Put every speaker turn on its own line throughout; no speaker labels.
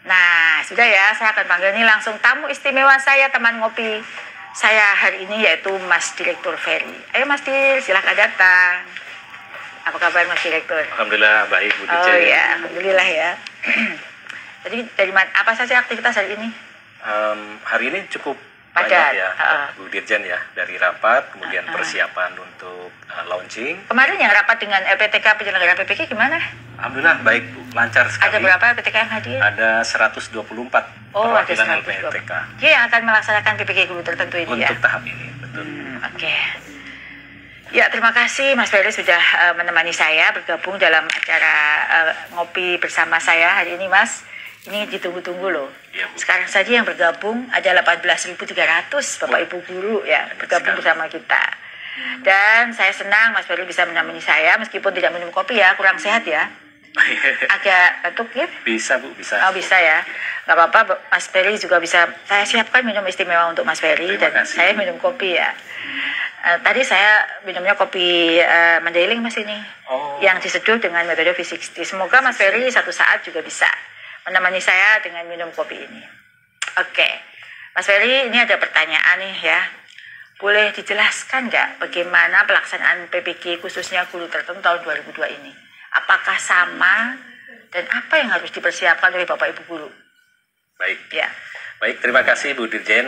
Nah, sudah ya, saya akan panggil nih langsung tamu istimewa saya, teman ngopi saya hari ini, yaitu Mas Direktur Ferry. Ayo Mas Dir, silahkan datang. Apa kabar Mas Direktur?
Alhamdulillah baik Bu Dirjen.
Oh ya, alhamdulillah ya. Jadi dari mana, apa saja aktivitas hari ini?
Hari ini cukup
Padat,
banyak ya Bu Dirjen ya, dari rapat, kemudian persiapan untuk launching.
Kemarin yang rapat dengan LPTK penyelenggara PPK gimana?
Alhamdulillah baik Bu, lancar sekali.
Ada berapa LPTK yang hadir?
Ada 124 perwakilan LPTK.
Dia yang akan melaksanakan PPK guru tertentu ini
untuk tahap ini, betul.
Oke. Ya, terima kasih Mas Ferry sudah menemani saya bergabung dalam acara ngopi bersama saya hari ini, Mas. Ini ditunggu-tunggu loh.
Ya, Bu.
Sekarang saja yang bergabung ada 18.300 Bapak Ibu guru ya bergabung bersama kita. Dan saya senang Mas Ferry bisa menemani saya meskipun tidak minum kopi ya, kurang sehat ya. Agak batuk ya?
Bisa Bu, bisa.
Oh bisa ya, nggak apa-apa. Mas Ferry juga bisa saya siapkan minum istimewa untuk Mas Ferry.
Terima
Dan
kasih.
saya minum kopi ya. Tadi saya minumnya kopi Mandailing Mas ini, yang diseduh dengan metode V60. Semoga Mas Ferry satu saat juga bisa menemani saya dengan minum kopi ini. Oke, Mas Ferry, ini ada pertanyaan nih ya. Boleh dijelaskan nggak bagaimana pelaksanaan PPG khususnya guru tertentu tahun 2002 ini? Apakah sama dan apa yang harus dipersiapkan oleh Bapak Ibu guru?
Baik.
Ya.
Baik, terima kasih Bu Dirjen.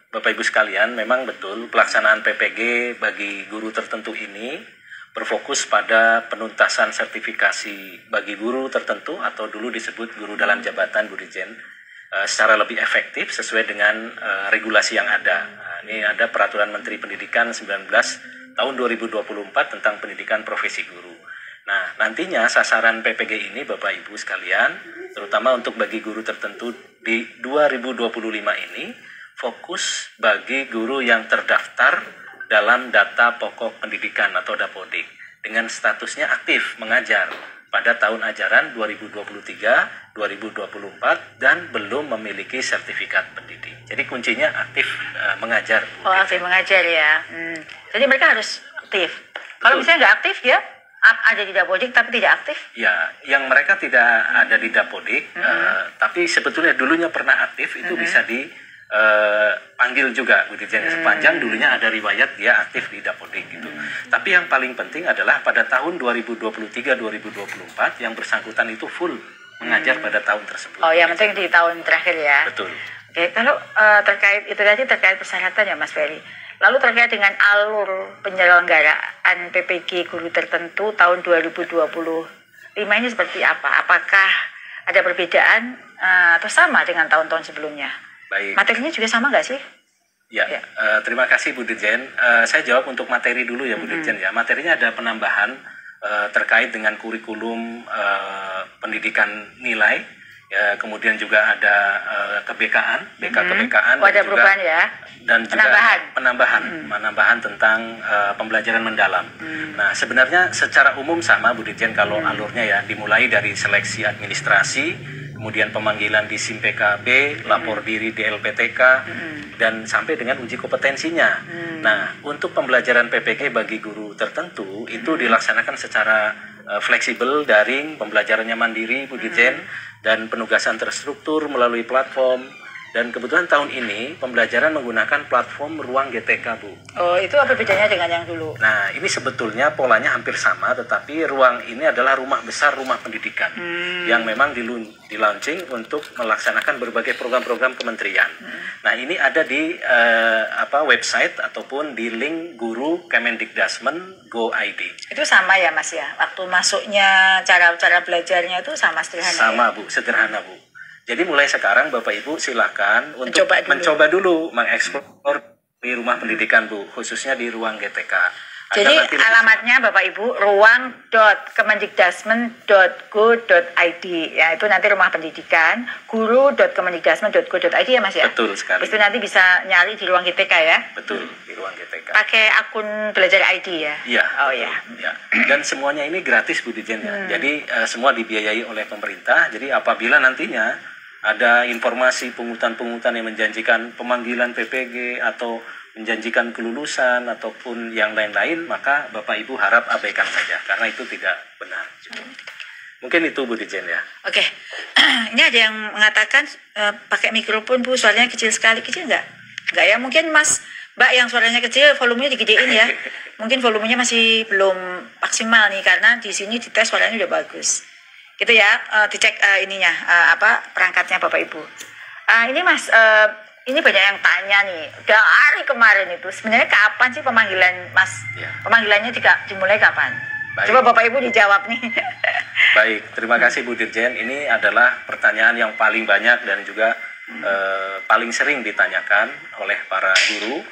Bapak Ibu sekalian, memang betul pelaksanaan PPG bagi guru tertentu ini berfokus pada penuntasan sertifikasi bagi guru tertentu atau dulu disebut guru dalam jabatan Bu Dirjen secara lebih efektif sesuai dengan regulasi yang ada. Ini ada Peraturan Menteri Pendidikan 19 tahun 2024 tentang pendidikan profesi guru. Nah, nantinya sasaran PPG ini Bapak Ibu sekalian, terutama untuk bagi guru tertentu di 2025 ini, fokus bagi guru yang terdaftar dalam data pokok pendidikan atau Dapodik, dengan statusnya aktif mengajar pada tahun ajaran 2023-2024 dan belum memiliki sertifikat pendidik. Jadi kuncinya aktif mengajar.
Oh, aktif mengajar ya. Jadi mereka harus aktif. Kalau misalnya nggak aktif ya, ada di Dapodik tapi tidak aktif?
Ya, yang mereka tidak ada di Dapodik, tapi sebetulnya dulunya pernah aktif, itu bisa dipanggil juga, Bu Dirjen. Sepanjang dulunya ada riwayat dia aktif di Dapodik gitu. Tapi yang paling penting adalah pada tahun 2023-2024 yang bersangkutan itu full mengajar pada tahun tersebut.
Oh, yang penting di tahun terakhir ya.
Betul.
Oke, kalau terkait itu tadi terkait persyaratan ya Mas Ferry. Lalu terkait dengan alur penyelenggaraan PPG guru tertentu tahun 2025 ini seperti apa? Apakah ada perbedaan atau sama dengan tahun-tahun sebelumnya?
Baik.
Materinya juga sama nggak sih?
Ya, terima kasih Bu Dirjen. Saya jawab untuk materi dulu ya Bu Dirjen ya. Materinya ada penambahan terkait dengan kurikulum pendidikan nilai. Ya, kemudian juga ada kebekaan, kebekaan,
ada perubahan ya.
Dan juga penambahan tentang pembelajaran mendalam. Nah, sebenarnya secara umum sama Bu Dirjen kalau alurnya ya, dimulai dari seleksi administrasi, kemudian pemanggilan di SIM PKB, lapor diri di LPTK, dan sampai dengan uji kompetensinya. Nah, untuk pembelajaran PPG bagi guru tertentu itu dilaksanakan secara fleksibel, daring, pembelajarannya mandiri Bu Dirjen, dan penugasan terstruktur melalui platform. Dan kebetulan tahun ini pembelajaran menggunakan platform Ruang GTK, Bu.
Oh, itu apa bedanya dengan yang dulu?
Nah, ini sebetulnya polanya hampir sama, tetapi Ruang ini adalah rumah besar, rumah pendidikan yang memang di-launching untuk melaksanakan berbagai program-program kementerian. Nah, ini ada di website ataupun di link guru Kemendikdasmen Go ID.
Itu sama ya Mas ya? Waktu masuknya, cara belajarnya itu sama sederhana?
Sama
ya?
Bu, sederhana Bu. Jadi mulai sekarang Bapak Ibu silakan untuk mencoba dulu mengeksplor di rumah pendidikan Bu, khususnya di Ruang GTK.
Jadi alamatnya Bapak Ibu ruang.kemendikdasmen.go.id ya, itu nanti rumah pendidikan, guru.kemendikdasmen.go.id ya Mas ya.
Betul sekali.
Itu nanti bisa nyari di Ruang GTK ya.
Betul, di Ruang GTK.
Pakai akun belajar ID ya.
Iya.
Oh
betul,
ya.
Ya. Dan semuanya ini gratis Bu Dirjen ya. Jadi semua dibiayai oleh pemerintah. Jadi apabila nantinya ada informasi pungutan-pungutan yang menjanjikan pemanggilan PPG atau menjanjikan kelulusan ataupun yang lain-lain, maka Bapak Ibu harap abaikan saja karena itu tidak benar. Mungkin itu Bu Dirjen ya.
Oke, Ini ada yang mengatakan pakai mikrofon Bu, suaranya kecil sekali. Kecil nggak? Nggak ya, mungkin Mbak yang suaranya kecil, volumenya digedein ya. Mungkin volumenya masih belum maksimal nih, karena di sini dites suaranya udah bagus. Gitu ya, dicek ininya, perangkatnya Bapak Ibu. Ini Mas, ini banyak yang tanya nih, dari kemarin itu sebenarnya kapan sih pemanggilan Mas? Ya. Pemanggilannya dimulai kapan? Baik. Coba Bapak Ibu dijawab nih.
Baik, terima kasih Bu Dirjen. Ini adalah pertanyaan yang paling banyak dan juga paling sering ditanyakan oleh para guru.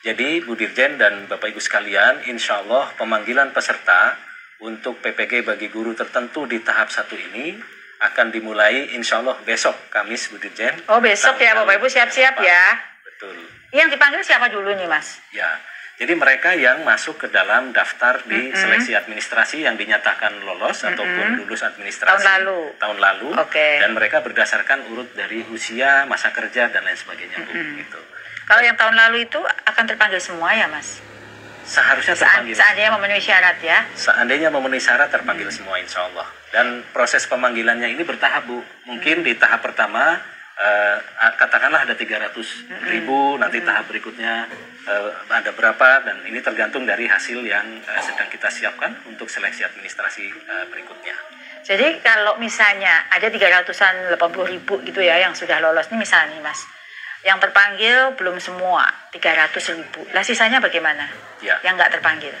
Jadi Bu Dirjen dan Bapak Ibu sekalian, insya Allah pemanggilan peserta untuk PPG bagi guru tertentu di tahap 1 ini akan dimulai insya Allah besok Kamis Bu Dirjen.
Oh besok ya Bapak Ibu, siap-siap ya.
Betul.
Yang dipanggil siapa dulu nih Mas?
Ya. Jadi mereka yang masuk ke dalam daftar di seleksi administrasi yang dinyatakan lolos ataupun lulus administrasi tahun lalu
okay.
Dan mereka berdasarkan urut dari usia, masa kerja dan lain sebagainya Bu. Gitu.
Kalau yang tahun lalu itu akan terpanggil semua ya Mas?
Seharusnya terpanggil.
Seandainya memenuhi syarat ya?
Seandainya memenuhi syarat terpanggil semua insya Allah. Dan proses pemanggilannya ini bertahap Bu. Mungkin di tahap pertama katakanlah ada 300.000, nanti tahap berikutnya ada berapa, dan ini tergantung dari hasil yang sedang kita siapkan untuk seleksi administrasi berikutnya.
Jadi kalau misalnya ada 380.000 gitu ya yang sudah lolos nih misalnya Mas, yang terpanggil belum semua 300.000, lah sisanya bagaimana? Ya. Yang nggak terpanggil?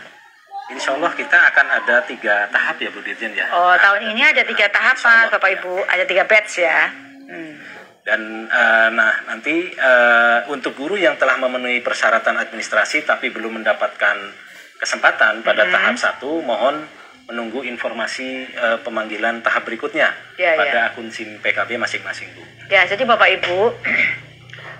Insya Allah kita akan ada 3 tahap ya Bu Dirjen ya.
Oh tahun ini ada 3 tahapan Bapak Ibu, ada 3 batch ya.
Dan nanti untuk guru yang telah memenuhi persyaratan administrasi tapi belum mendapatkan kesempatan pada tahap 1, mohon menunggu informasi pemanggilan tahap berikutnya pada akun SIM PKB masing-masing Bu. Ya, jadi Bapak Ibu,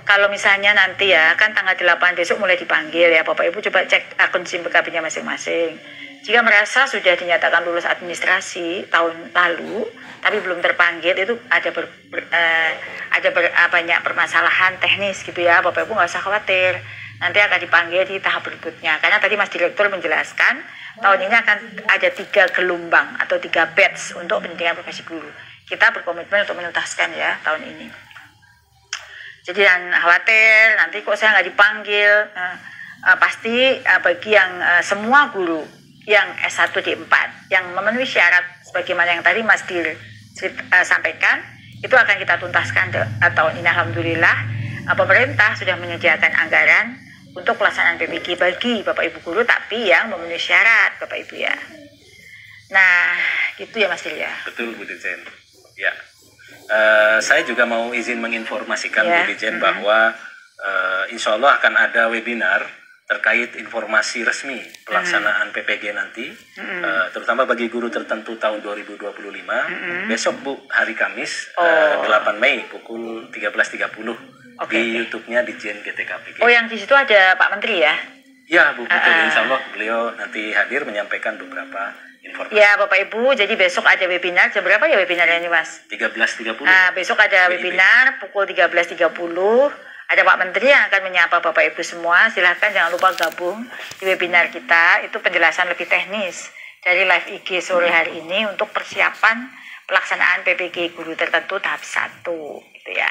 kalau misalnya nanti ya kan tanggal 8 besok mulai dipanggil ya, Bapak Ibu coba cek akun SIM PKB-nya masing-masing. Jika merasa sudah dinyatakan lulus administrasi tahun lalu tapi belum terpanggil, itu ada banyak permasalahan teknis gitu ya, Bapak Ibu nggak usah khawatir, nanti akan dipanggil di tahap berikutnya. Karena tadi Mas Direktur menjelaskan tahun ini akan ada 3 gelombang atau 3 batch untuk pendidikan profesi guru. Kita berkomitmen untuk menuntaskan ya tahun ini. Jadi jangan khawatir nanti kok saya nggak dipanggil. Pasti bagi yang semua guru yang S1 D4 yang memenuhi syarat sebagaimana yang tadi Mas Dir sampaikan, itu akan kita tuntaskan tahun ini. Alhamdulillah pemerintah sudah menyediakan anggaran untuk pelaksanaan PPG bagi Bapak Ibu guru tapi yang memenuhi syarat Bapak Ibu ya. Nah gitu ya Mas Dir ya. Betul Bu Dirjen ya. Saya juga mau izin menginformasikan Bu Dirjen bahwa insya Allah akan ada webinar terkait informasi resmi pelaksanaan PPG nanti, terutama bagi guru tertentu tahun 2025. Besok Bu, hari Kamis 8 Mei pukul 13.30 di YouTube-nya Ditjen GTKPG.
Oh yang di situ ada Pak Menteri ya?
Ya Bu, betul. Insya Allah beliau nanti hadir menyampaikan beberapa informasi.
Ya Bapak Ibu, jadi besok ada webinar. Jam berapa ya webinarnya ini Mas?
13.30.
Besok ada webinar pukul 13.30. Ada Pak Menteri yang akan menyapa Bapak Ibu semua. Silahkan jangan lupa gabung di webinar kita. Itu penjelasan lebih teknis dari live IG sore hari ini untuk persiapan pelaksanaan PPG guru tertentu tahap 1 gitu ya.